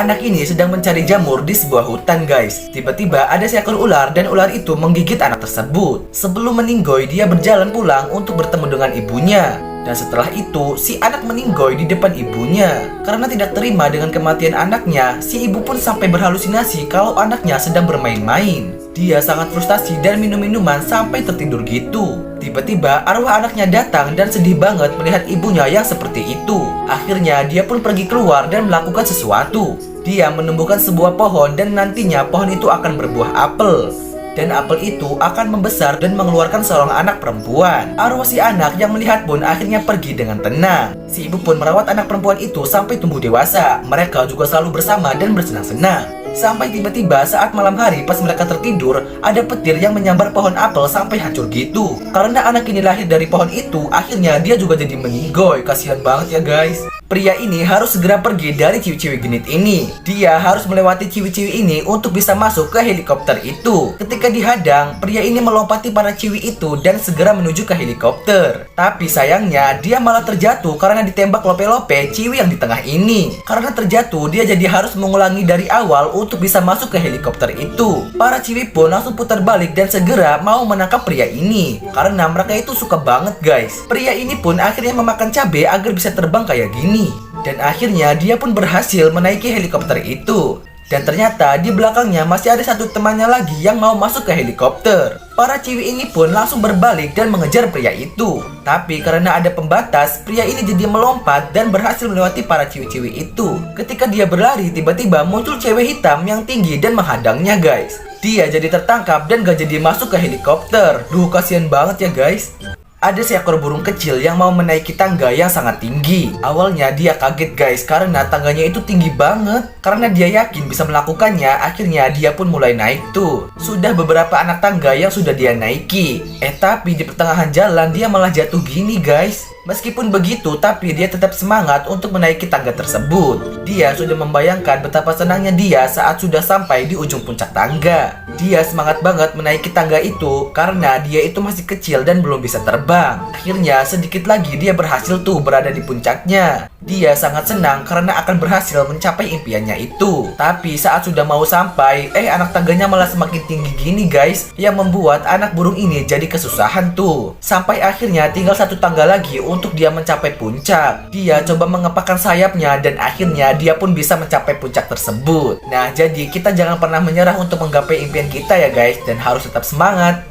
Anak ini sedang mencari jamur di sebuah hutan, guys. Tiba-tiba ada seekor ular dan ular itu menggigit anak tersebut. Sebelum meninggoy, dia berjalan pulang untuk bertemu dengan ibunya. Dan setelah itu, si anak meninggoy di depan ibunya. Karena tidak terima dengan kematian anaknya, si ibu pun sampai berhalusinasi kalau anaknya sedang bermain-main. Dia sangat frustasi dan minum minuman sampai tertidur gitu. Tiba-tiba arwah anaknya datang dan sedih banget melihat ibunya yang seperti itu. Akhirnya dia pun pergi keluar dan melakukan sesuatu. Dia menumbuhkan sebuah pohon dan nantinya pohon itu akan berbuah apel. Dan apel itu akan membesar dan mengeluarkan seorang anak perempuan. Arwah si anak yang melihat pun akhirnya pergi dengan tenang. Si ibu pun merawat anak perempuan itu sampai tumbuh dewasa. Mereka juga selalu bersama dan bersenang-senang. Sampai tiba-tiba saat malam hari pas mereka tertidur, ada petir yang menyambar pohon apel sampai hancur gitu. Karena anak ini lahir dari pohon itu, akhirnya dia juga jadi meninggoy. Kasihan banget ya guys. Pria ini harus segera pergi dari ciwi-ciwi genit ini. Dia harus melewati ciwi-ciwi ini untuk bisa masuk ke helikopter itu. Ketika dihadang, pria ini melompati para ciwi itu dan segera menuju ke helikopter. Tapi sayangnya, dia malah terjatuh karena ditembak lope-lope ciwi yang di tengah ini. Karena terjatuh, dia jadi harus mengulangi dari awal untuk bisa masuk ke helikopter itu. Para ciwi pun langsung putar balik dan segera mau menangkap pria ini. Karena mereka itu suka banget guys. Pria ini pun akhirnya memakan cabai agar bisa terbang kayak gini. Dan akhirnya dia pun berhasil menaiki helikopter itu. Dan ternyata di belakangnya masih ada satu temannya lagi yang mau masuk ke helikopter. Para ciwi ini pun langsung berbalik dan mengejar pria itu. Tapi karena ada pembatas, pria ini jadi melompat dan berhasil melewati para ciwi-ciwi itu. Ketika dia berlari, tiba-tiba muncul cewek hitam yang tinggi dan menghadangnya guys. Dia jadi tertangkap dan gak jadi masuk ke helikopter. Duh, kasihan banget ya guys. Ada seekor burung kecil yang mau menaiki tangga yang sangat tinggi. Awalnya dia kaget guys karena tangganya itu tinggi banget. Karena dia yakin bisa melakukannya, akhirnya dia pun mulai naik tuh. Sudah beberapa anak tangga yang sudah dia naiki. Tapi di pertengahan jalan dia malah jatuh gini guys. Meskipun begitu, tapi dia tetap semangat untuk menaiki tangga tersebut. Dia sudah membayangkan betapa senangnya dia saat sudah sampai di ujung puncak tangga. Dia semangat banget menaiki tangga itu karena dia itu masih kecil dan belum bisa terbang. Akhirnya sedikit lagi dia berhasil tuh berada di puncaknya. Dia sangat senang karena akan berhasil mencapai impiannya itu. Tapi saat sudah mau sampai, anak tangganya malah semakin tinggi gini guys, yang membuat anak burung ini jadi kesusahan tuh. Sampai akhirnya tinggal satu tangga lagi untuk dia mencapai puncak. Dia coba mengepakkan sayapnya dan akhirnya dia pun bisa mencapai puncak tersebut. Nah, jadi kita jangan pernah menyerah untuk menggapai impian kita ya guys, dan harus tetap semangat.